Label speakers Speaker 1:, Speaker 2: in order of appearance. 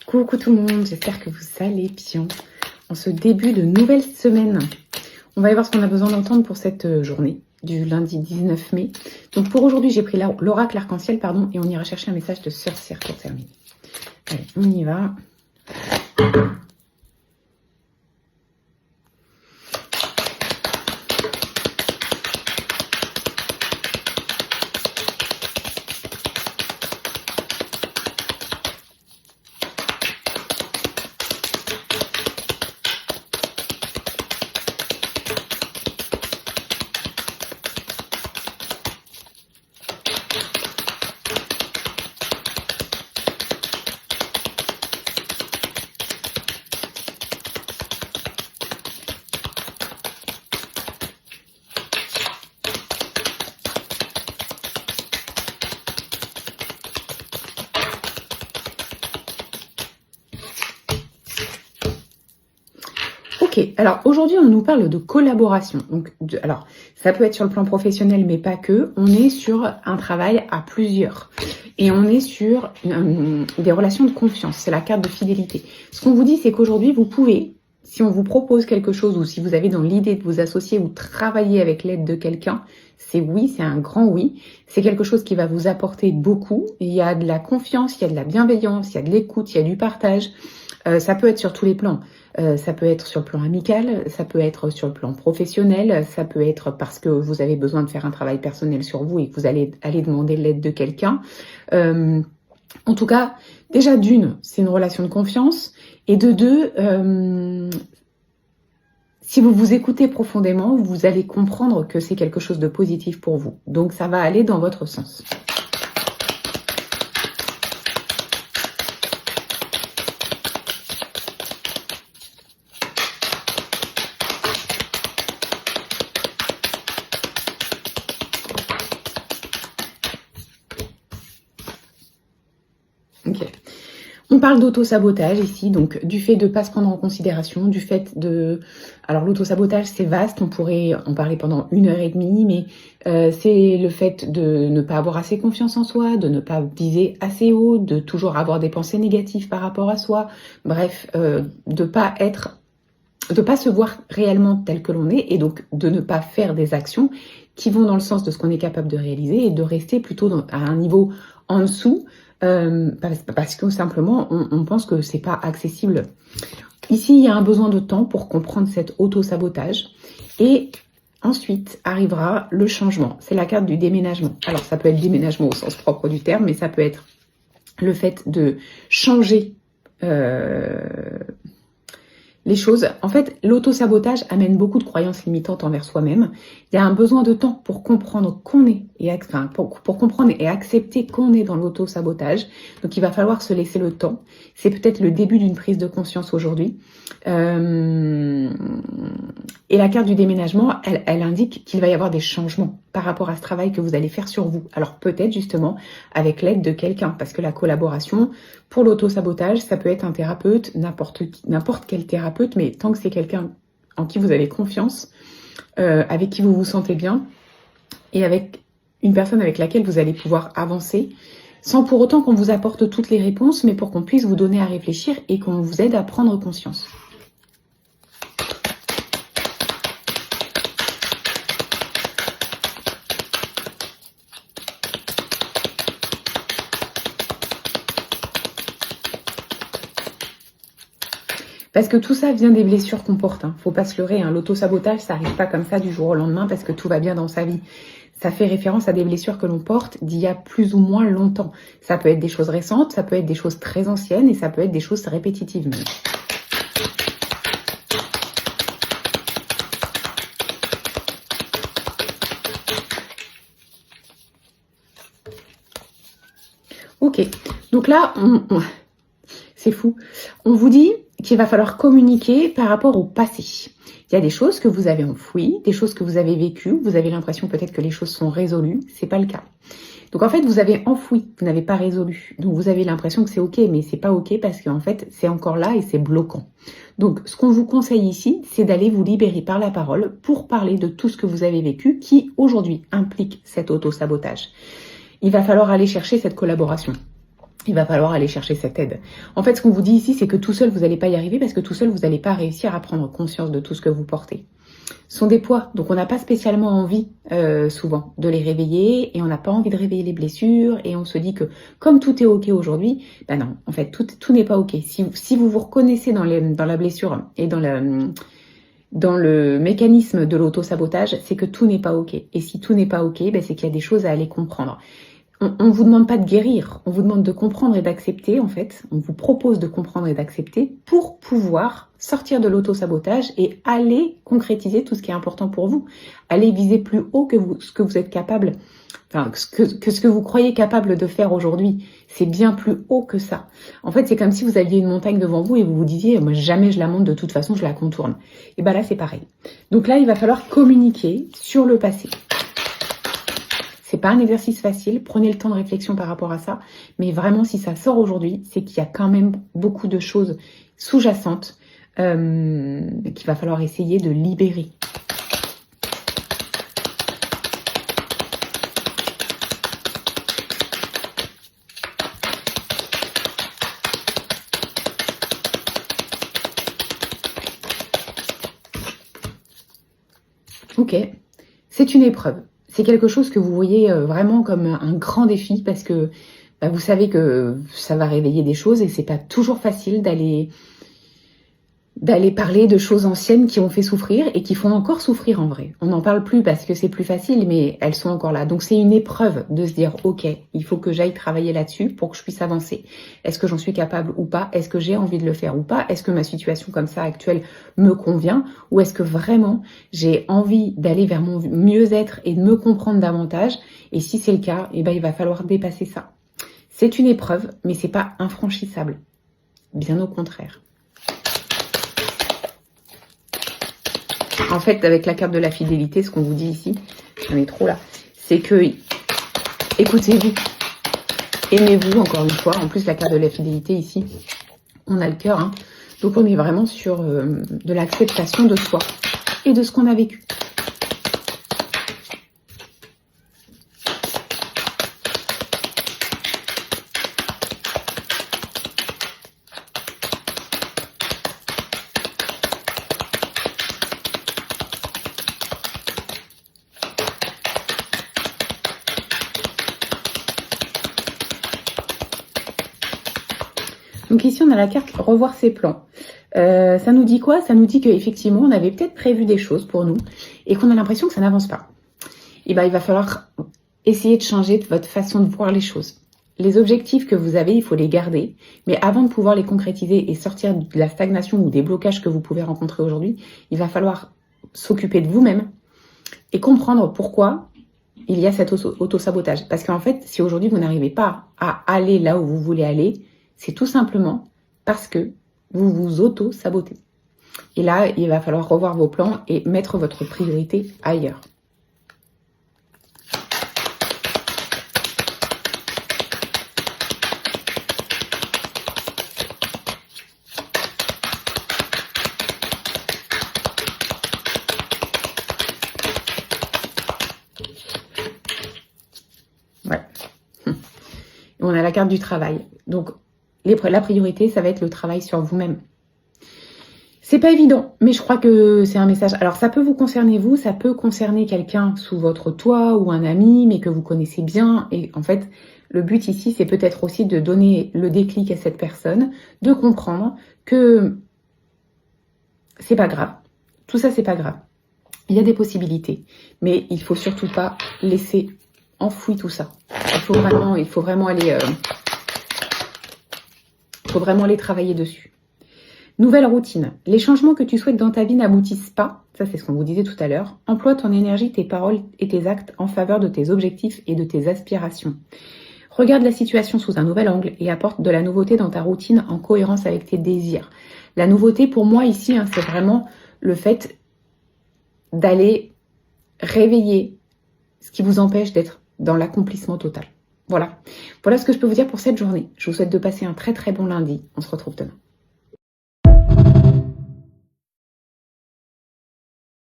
Speaker 1: Coucou tout le monde, j'espère que vous allez bien. En ce début de nouvelle semaine, on va y voir ce qu'on a besoin d'entendre pour cette journée du lundi 19 mai. Donc pour aujourd'hui, j'ai pris l'oracle arc-en-ciel, et on ira chercher un message de sorcière pour terminer. Allez, on y va. Ok, alors aujourd'hui on nous parle de collaboration. Donc, alors ça peut être sur le plan professionnel mais pas que. On est sur un travail à plusieurs et on est sur des relations de confiance. C'est la carte de fidélité. Ce qu'on vous dit, c'est qu'aujourd'hui vous pouvez, si on vous propose quelque chose ou si vous avez dans l'idée de vous associer ou travailler avec l'aide de quelqu'un, c'est oui, c'est un grand oui. C'est quelque chose qui va vous apporter beaucoup. Il y a de la confiance, il y a de la bienveillance, il y a de l'écoute, il y a du partage. Ça peut être sur tous les plans. Ça peut être sur le plan amical, ça peut être sur le plan professionnel, ça peut être parce que vous avez besoin de faire un travail personnel sur vous et que vous allez aller demander l'aide de quelqu'un. En tout cas, déjà d'une, c'est une relation de confiance. Et de deux, si vous vous écoutez profondément, vous allez comprendre que c'est quelque chose de positif pour vous. Donc ça va aller dans votre sens. Ok. On parle d'auto-sabotage ici, donc du fait de ne pas se prendre en considération, du fait de... Alors l'auto-sabotage c'est vaste, on pourrait en parler pendant 1h30, mais c'est le fait de ne pas avoir assez confiance en soi, de ne pas viser assez haut, de toujours avoir des pensées négatives par rapport à soi, bref, de pas se voir réellement tel que l'on est et donc de ne pas faire des actions qui vont dans le sens de ce qu'on est capable de réaliser et de rester plutôt à un niveau en dessous parce que simplement on pense que c'est pas accessible. Ici, il y a un besoin de temps pour comprendre cet auto-sabotage et ensuite arrivera le changement. C'est la carte du déménagement. Alors ça peut être déménagement au sens propre du terme, mais ça peut être le fait de changer les choses. En fait, l'auto-sabotage amène beaucoup de croyances limitantes envers soi-même. Il y a un besoin de temps pour comprendre qu'on est, pour comprendre et accepter qu'on est dans l'auto-sabotage. Donc, il va falloir se laisser le temps. C'est peut-être le début d'une prise de conscience aujourd'hui. Et la carte du déménagement, elle indique qu'il va y avoir des changements par rapport à ce travail que vous allez faire sur vous. Alors peut-être justement avec l'aide de quelqu'un, parce que la collaboration pour l'auto-sabotage, ça peut être un thérapeute, n'importe quel thérapeute, mais tant que c'est quelqu'un en qui vous avez confiance, avec qui vous vous sentez bien, et avec une personne avec laquelle vous allez pouvoir avancer, sans pour autant qu'on vous apporte toutes les réponses, mais pour qu'on puisse vous donner à réfléchir et qu'on vous aide à prendre conscience. Parce que tout ça vient des blessures qu'on porte. Faut pas se leurrer. L'auto-sabotage, ça n'arrive pas comme ça du jour au lendemain parce que tout va bien dans sa vie. Ça fait référence à des blessures que l'on porte d'il y a plus ou moins longtemps. Ça peut être des choses récentes, ça peut être des choses très anciennes et ça peut être des choses répétitives même. Ok, donc là, c'est fou. On vous dit qu'il va falloir communiquer par rapport au passé. Il y a des choses que vous avez enfouies, des choses que vous avez vécues, vous avez l'impression peut-être que les choses sont résolues, c'est pas le cas. Donc en fait, vous avez enfoui, vous n'avez pas résolu. Donc vous avez l'impression que c'est ok, mais c'est pas ok parce qu'en fait, c'est encore là et c'est bloquant. Donc ce qu'on vous conseille ici, c'est d'aller vous libérer par la parole pour parler de tout ce que vous avez vécu qui aujourd'hui implique cet auto-sabotage. Il va falloir aller chercher cette collaboration. il va falloir aller chercher cette aide. En fait, ce qu'on vous dit ici, c'est que tout seul, vous n'allez pas y arriver parce que tout seul, vous n'allez pas réussir à prendre conscience de tout ce que vous portez. Ce sont des poids, donc on n'a pas spécialement envie, souvent, de les réveiller et on n'a pas envie de réveiller les blessures et on se dit que comme tout est ok aujourd'hui, ben non, en fait, tout n'est pas ok. Si vous vous reconnaissez dans la blessure et dans le mécanisme de l'auto-sabotage, c'est que tout n'est pas ok. Et si tout n'est pas ok, ben c'est qu'il y a des choses à aller comprendre. On vous demande pas de guérir, on vous demande de comprendre et d'accepter, en fait. On vous propose de comprendre et d'accepter pour pouvoir sortir de l'auto-sabotage et aller concrétiser tout ce qui est important pour vous. Aller viser plus haut que ce que vous êtes capable, enfin, ce que vous croyez capable de faire aujourd'hui. C'est bien plus haut que ça. En fait, c'est comme si vous aviez une montagne devant vous et vous vous disiez, moi, jamais je la monte, de toute façon, je la contourne. Et ben là, c'est pareil. Donc là, il va falloir communiquer sur le passé. C'est pas un exercice facile, prenez le temps de réflexion par rapport à ça, mais vraiment si ça sort aujourd'hui, c'est qu'il y a quand même beaucoup de choses sous-jacentes qu'il va falloir essayer de libérer. Ok, c'est une épreuve. C'est quelque chose que vous voyez vraiment comme un grand défi parce que bah, vous savez que ça va réveiller des choses et c'est pas toujours facile d'aller parler de choses anciennes qui ont fait souffrir et qui font encore souffrir en vrai. On n'en parle plus parce que c'est plus facile, mais elles sont encore là. Donc c'est une épreuve de se dire, ok, il faut que j'aille travailler là-dessus pour que je puisse avancer. Est-ce que j'en suis capable ou pas? Est-ce que j'ai envie de le faire ou pas? Est-ce que ma situation comme ça actuelle me convient? Ou est-ce que vraiment j'ai envie d'aller vers mon mieux-être et de me comprendre davantage? Et si c'est le cas, eh ben, il va falloir dépasser ça. C'est une épreuve, mais c'est pas infranchissable. Bien au contraire. En fait, avec la carte de la fidélité, ce qu'on vous dit ici, j'en ai trop là, c'est que écoutez-vous, aimez-vous encore une fois. En plus, la carte de la fidélité ici, on a le cœur, hein. Donc on est vraiment sur de l'acceptation de soi et de ce qu'on a vécu. Donc ici, on a la carte revoir ses plans. Ça nous dit quoi? Ça nous dit qu'effectivement, on avait peut-être prévu des choses pour nous et qu'on a l'impression que ça n'avance pas. Et ben, il va falloir essayer de changer votre façon de voir les choses. Les objectifs que vous avez, il faut les garder. Mais avant de pouvoir les concrétiser et sortir de la stagnation ou des blocages que vous pouvez rencontrer aujourd'hui, il va falloir s'occuper de vous-même et comprendre pourquoi il y a cet auto-sabotage. Parce qu'en fait, si aujourd'hui vous n'arrivez pas à aller là où vous voulez aller, c'est tout simplement parce que vous vous auto-sabotez. Et là, il va falloir revoir vos plans et mettre votre priorité ailleurs. Ouais. On a la carte du travail. Donc, la priorité, ça va être le travail sur vous-même. C'est pas évident, mais je crois que c'est un message. Alors, ça peut vous concerner vous, ça peut concerner quelqu'un sous votre toit ou un ami, mais que vous connaissez bien. Et en fait, le but ici, c'est peut-être aussi de donner le déclic à cette personne, de comprendre que c'est pas grave. Tout ça, c'est pas grave. Il y a des possibilités, mais il faut surtout pas laisser enfoui tout ça. Il faut vraiment aller travailler dessus. Nouvelle routine. Les changements que tu souhaites dans ta vie n'aboutissent pas. Ça, c'est ce qu'on vous disait tout à l'heure. Emploie ton énergie, tes paroles et tes actes en faveur de tes objectifs et de tes aspirations. Regarde la situation sous un nouvel angle et apporte de la nouveauté dans ta routine en cohérence avec tes désirs. La nouveauté, pour moi, ici, c'est vraiment le fait d'aller réveiller ce qui vous empêche d'être dans l'accomplissement total. Voilà ce que je peux vous dire pour cette journée. Je vous souhaite de passer un très très bon lundi. On se retrouve demain.